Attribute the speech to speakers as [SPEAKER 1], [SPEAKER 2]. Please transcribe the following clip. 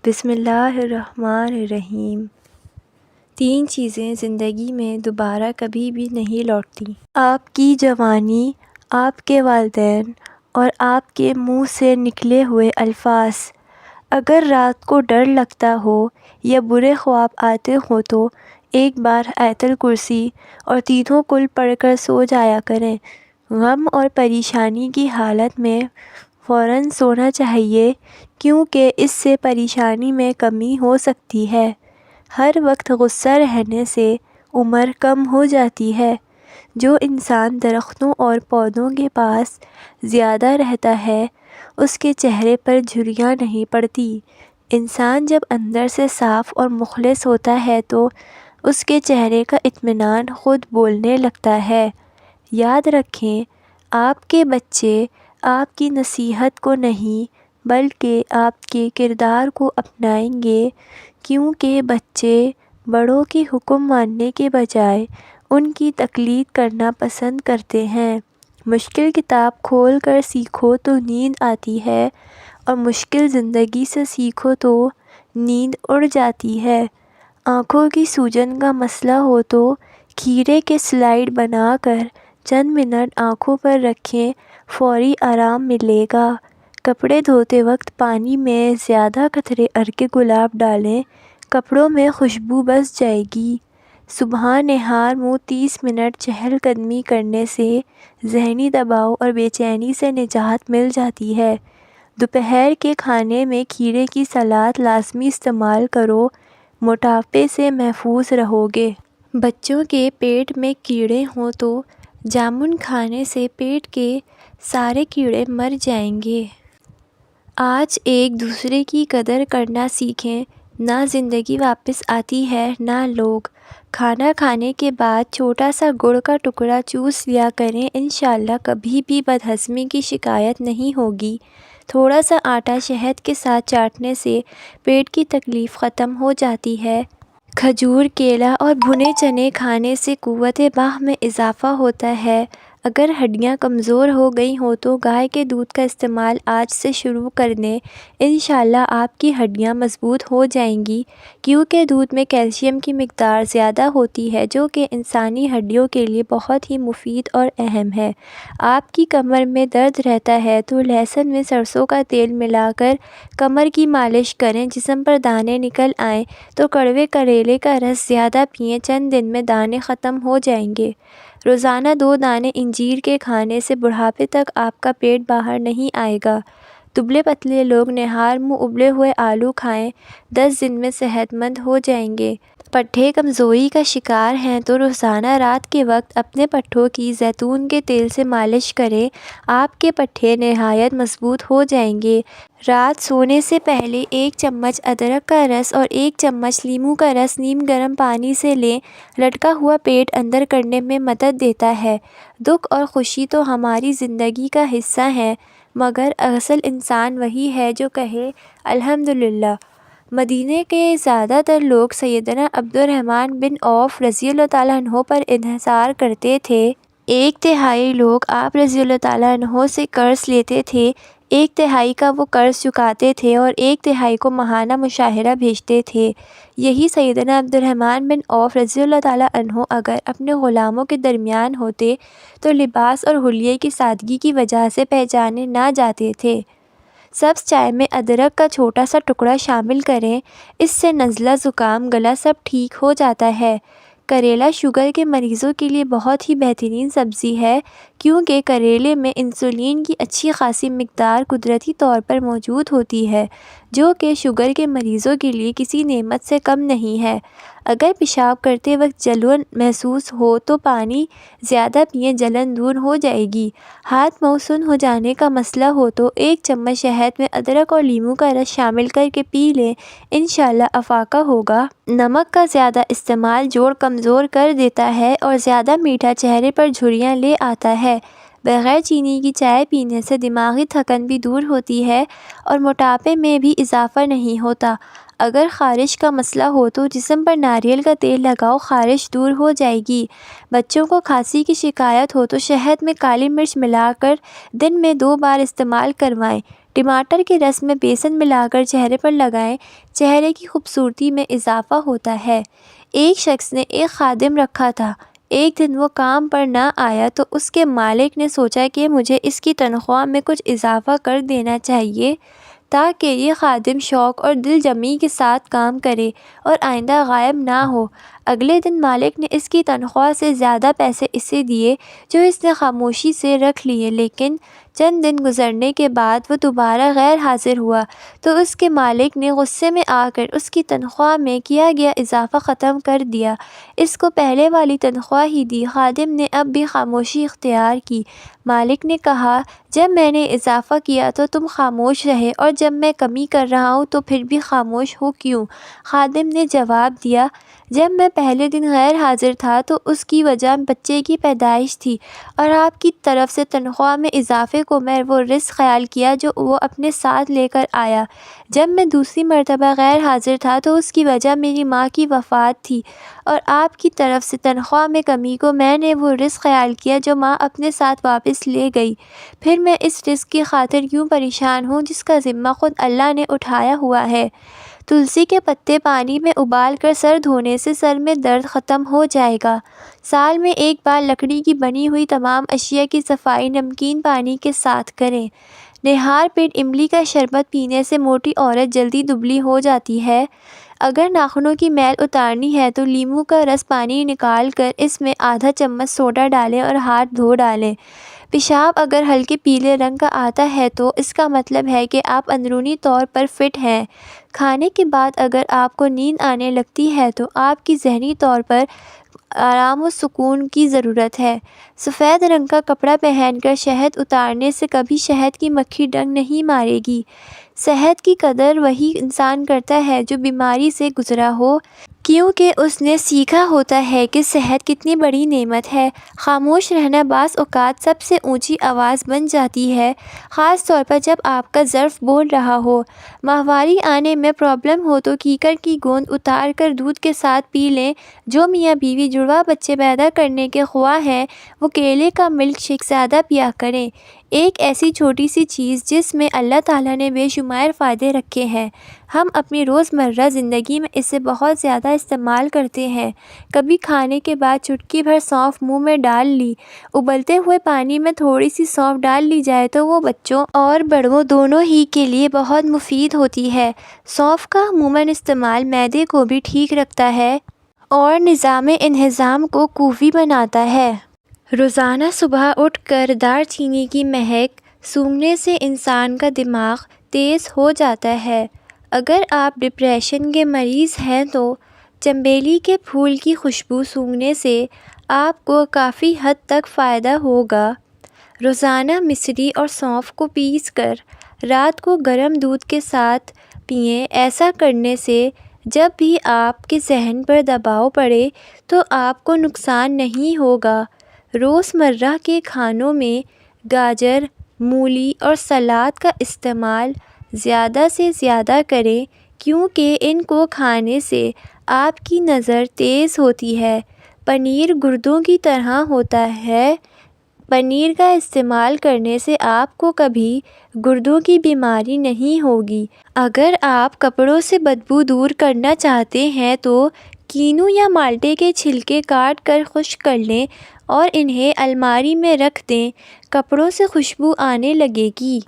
[SPEAKER 1] بسم اللہ الرحمن الرحیم۔ 3 چیزیں زندگی میں دوبارہ کبھی بھی نہیں لوٹتی: آپ کی جوانی، آپ کے والدین اور آپ کے منہ سے نکلے ہوئے الفاظ۔ اگر رات کو ڈر لگتا ہو یا برے خواب آتے ہوں تو ایک بار آیت الکرسی اور تینوں کل پڑھ کر سو جایا کریں۔ غم اور پریشانی کی حالت میں فوراً سونا چاہیے، کیونکہ اس سے پریشانی میں کمی ہو سکتی ہے۔ ہر وقت غصہ رہنے سے عمر کم ہو جاتی ہے۔ جو انسان درختوں اور پودوں کے پاس زیادہ رہتا ہے، اس کے چہرے پر جھریاں نہیں پڑتی۔ انسان جب اندر سے صاف اور مخلص ہوتا ہے تو اس کے چہرے کا اطمینان خود بولنے لگتا ہے۔ یاد رکھیں، آپ کے بچے آپ کی نصیحت کو نہیں بلکہ آپ کے کردار کو اپنائیں گے، کیونکہ بچے بڑوں کی حکم ماننے کے بجائے ان کی تقلید کرنا پسند کرتے ہیں۔ مشکل کتاب کھول کر سیکھو تو نیند آتی ہے، اور مشکل زندگی سے سیکھو تو نیند اڑ جاتی ہے۔ آنکھوں کی سوجن کا مسئلہ ہو تو کھیرے کے سلائڈ بنا کر چند منٹ آنکھوں پر رکھیں، فوری آرام ملے گا۔ کپڑے دھوتے وقت پانی میں زیادہ قطرے ارکے گلاب ڈالیں، کپڑوں میں خوشبو بس جائے گی۔ صبح نہار منہ 30 منٹ چہل قدمی کرنے سے ذہنی دباؤ اور بے چینی سے نجات مل جاتی ہے۔ دوپہر کے کھانے میں کھیرے کی سلاد لازمی استعمال کرو، موٹاپے سے محفوظ رہو گے۔ بچوں کے پیٹ میں کیڑے ہوں تو جامن کھانے سے پیٹ کے سارے کیڑے مر جائیں گے۔ آج ایک دوسرے کی قدر کرنا سیکھیں، نہ زندگی واپس آتی ہے نہ لوگ۔ کھانا کھانے کے بعد چھوٹا سا گڑ کا ٹکڑا چوس لیا کریں، انشاءاللہ کبھی بھی بدہضمی کی شکایت نہیں ہوگی۔ تھوڑا سا آٹا شہد کے ساتھ چاٹنے سے پیٹ کی تکلیف ختم ہو جاتی ہے۔ کھجور، کیلا اور بھنے چنے کھانے سے قوت باہ میں اضافہ ہوتا ہے۔ اگر ہڈیاں کمزور ہو گئی ہوں تو گائے کے دودھ کا استعمال آج سے شروع کر دیں، انشاءاللہ آپ کی ہڈیاں مضبوط ہو جائیں گی، کیونکہ دودھ میں کیلشیم کی مقدار زیادہ ہوتی ہے جو کہ انسانی ہڈیوں کے لیے بہت ہی مفید اور اہم ہے۔ آپ کی کمر میں درد رہتا ہے تو لہسن میں سرسوں کا تیل ملا کر کمر کی مالش کریں، جسم پر دانے نکل آئیں تو کڑوے کریلے کا رس زیادہ پئیں، چند دن میں دانے ختم ہو جائیں گے۔ روزانہ 2 دانے انجیر کے کھانے سے بڑھاپے تک آپ کا پیٹ باہر نہیں آئے گا۔ دبلے پتلے لوگ نہار منہ ابلے ہوئے آلو کھائیں، 10 دن میں صحت مند ہو جائیں گے۔ پٹھے کمزوری کا شکار ہیں تو روزانہ رات کے وقت اپنے پٹھوں کی زیتون کے تیل سے مالش کریں، آپ کے پٹھے نہایت مضبوط ہو جائیں گے۔ رات سونے سے پہلے 1 چمچ ادرک کا رس اور 1 چمچ لیموں کا رس نیم گرم پانی سے لیں، لٹکا ہوا پیٹ اندر کرنے میں مدد دیتا ہے۔ دکھ اور خوشی تو ہماری زندگی کا حصہ ہیں، مگر اصل انسان وہی ہے جو کہے الحمدللہ۔ مدینہ کے زیادہ تر لوگ سیدنا عبدالرحمن بن عوف رضی اللہ تعالیٰ عنہ پر انحصار کرتے تھے۔ 1/3 لوگ آپ رضی اللہ تعالیٰ عنہ سے قرض لیتے تھے، 1/3 کا وہ قرض چکاتے تھے اور 1/3 کو ماہانہ مشاہرہ بھیجتے تھے۔ یہی سیدنا عبدالرحمن بن عوف رضی اللہ تعالیٰ عنہ اگر اپنے غلاموں کے درمیان ہوتے تو لباس اور حلیے کی سادگی کی وجہ سے پہچانے نہ جاتے تھے۔ سبز چائے میں ادرک کا چھوٹا سا ٹکڑا شامل کریں، اس سے نزلہ، زکام، گلا سب ٹھیک ہو جاتا ہے۔ کریلا شوگر کے مریضوں کے لیے بہت ہی بہترین سبزی ہے، کیونکہ کریلے میں انسولین کی اچھی خاصی مقدار قدرتی طور پر موجود ہوتی ہے، جو کہ شوگر کے مریضوں کے لیے کسی نعمت سے کم نہیں ہے۔ اگر پیشاب کرتے وقت جلن محسوس ہو تو پانی زیادہ پئیں، جلن دور ہو جائے گی۔ ہاتھ منہ سن ہو جانے کا مسئلہ ہو تو 1 چمچ شہد میں ادرک اور لیموں کا رس شامل کر کے پی لیں، انشاءاللہ افاقہ ہوگا۔ نمک کا زیادہ استعمال جوڑ کمزور کر دیتا ہے اور زیادہ میٹھا چہرے پر جھریاں لے آتا ہے۔ بغیر چینی کی چائے پینے سے دماغی تھکن بھی دور ہوتی ہے اور موٹاپے میں بھی اضافہ نہیں ہوتا۔ اگر خارش کا مسئلہ ہو تو جسم پر ناریل کا تیل لگاؤ، خارش دور ہو جائے گی۔ بچوں کو کھانسی کی شکایت ہو تو شہد میں کالی مرچ ملا کر دن میں 2 بار استعمال کروائیں، ٹماٹر کے رس میں بیسن ملا کر چہرے پر لگائیں، چہرے کی خوبصورتی میں اضافہ ہوتا ہے۔ ایک شخص نے ایک خادم رکھا تھا۔ ایک دن وہ کام پر نہ آیا تو اس کے مالک نے سوچا کہ مجھے اس کی تنخواہ میں کچھ اضافہ کر دینا چاہیے تاکہ یہ خادم شوق اور دل جمعی کے ساتھ کام کرے اور آئندہ غائب نہ ہو۔ اگلے دن مالک نے اس کی تنخواہ سے زیادہ پیسے اسے دیے جو اس نے خاموشی سے رکھ لیے، لیکن چند دن گزرنے کے بعد وہ دوبارہ غیر حاضر ہوا تو اس کے مالک نے غصے میں آ کر اس کی تنخواہ میں کیا گیا اضافہ ختم کر دیا، اس کو پہلے والی تنخواہ ہی دی۔ خادم نے اب بھی خاموشی اختیار کی۔ مالک نے کہا، جب میں نے اضافہ کیا تو تم خاموش رہے اور جب میں کمی کر رہا ہوں تو پھر بھی خاموش ہو کیوں؟ خادم نے جواب دیا، جب میں پہلے دن غیر حاضر تھا تو اس کی وجہ بچے کی پیدائش تھی اور آپ کی طرف سے تنخواہ میں اضافے کو میں وہ رزق خیال کیا جو وہ اپنے ساتھ لے کر آیا۔ جب میں دوسری مرتبہ غیر حاضر تھا تو اس کی وجہ میری ماں کی وفات تھی اور آپ کی طرف سے تنخواہ میں کمی کو میں نے وہ رزق خیال کیا جو ماں اپنے ساتھ واپس لے گئی۔ پھر میں اس رزق کی خاطر کیوں پریشان ہوں جس کا ذمہ خود اللہ نے اٹھایا ہوا ہے؟ تلسی کے پتے پانی میں ابال کر سر دھونے سے سر میں درد ختم ہو جائے گا۔ سال میں ایک بار لکڑی کی بنی ہوئی تمام اشیاء کی صفائی نمکین پانی کے ساتھ کریں۔ نہار پیٹ املی کا شربت پینے سے موٹی عورت جلدی دبلی ہو جاتی ہے۔ اگر ناخنوں کی میل اتارنی ہے تو لیموں کا رس پانی نکال کر اس میں آدھا چمچ سوڈا ڈالیں اور ہاتھ دھو ڈالیں۔ پیشاب اگر ہلکے پیلے رنگ کا آتا ہے تو اس کا مطلب ہے کہ آپ اندرونی طور پر فٹ ہیں۔ کھانے کے بعد اگر آپ کو نیند آنے لگتی ہے تو آپ کی ذہنی طور پر آرام و سکون کی ضرورت ہے۔ سفید رنگ کا کپڑا پہن کر شہد اتارنے سے کبھی شہد کی مکھی ڈنگ نہیں مارے گی۔ صحت کی قدر وہی انسان کرتا ہے جو بیماری سے گزرا ہو، کیونکہ اس نے سیکھا ہوتا ہے کہ صحت کتنی بڑی نعمت ہے۔ خاموش رہنا بعض اوقات سب سے اونچی آواز بن جاتی ہے، خاص طور پر جب آپ کا ظرف بول رہا ہو۔ ماہواری آنے میں پرابلم ہو تو کیکر کی گوند اتار کر دودھ کے ساتھ پی لیں۔ جو میاں بیوی جڑواں بچے پیدا کرنے کے خواہاں ہیں وہ کیلے کا ملک شیک زیادہ پیا کریں۔ ایک ایسی چھوٹی سی چیز جس میں اللہ تعالیٰ نے بے شمار فائدے رکھے ہیں، ہم اپنی روزمرہ زندگی میں اسے بہت زیادہ استعمال کرتے ہیں۔ کبھی کھانے کے بعد چٹکی بھر سونف منہ میں ڈال لی۔ ابلتے ہوئے پانی میں تھوڑی سی سونف ڈال لی جائے تو وہ بچوں اور بڑوں دونوں ہی کے لیے بہت مفید ہوتی ہے۔ سونف کا عموماً استعمال معدے کو بھی ٹھیک رکھتا ہے اور نظام انہضام کو قوی بناتا ہے۔ روزانہ صبح اٹھ کر دار چینی کی مہک سونگھنے سے انسان کا دماغ تیز ہو جاتا ہے۔ اگر آپ ڈپریشن کے مریض ہیں تو چنبیلی کے پھول کی خوشبو سونگھنے سے آپ کو کافی حد تک فائدہ ہوگا۔ روزانہ مصری اور سونف کو پیس کر رات کو گرم دودھ کے ساتھ پئیں۔ ایسا کرنے سے جب بھی آپ کے ذہن پر دباؤ پڑے تو آپ کو نقصان نہیں ہوگا۔ روزمرہ کے کھانوں میں گاجر، مولی اور سلاد کا استعمال زیادہ سے زیادہ کریں کیونکہ ان کو کھانے سے آپ کی نظر تیز ہوتی ہے۔ پنیر گردوں کی طرح ہوتا ہے۔ پنیر کا استعمال کرنے سے آپ کو کبھی گردوں کی بیماری نہیں ہوگی۔ اگر آپ کپڑوں سے بدبو دور کرنا چاہتے ہیں تو کینو یا مالٹے کے چھلکے کاٹ کر خشک کر لیں اور انہیں الماری میں رکھ دیں، کپڑوں سے خوشبو آنے لگے گی۔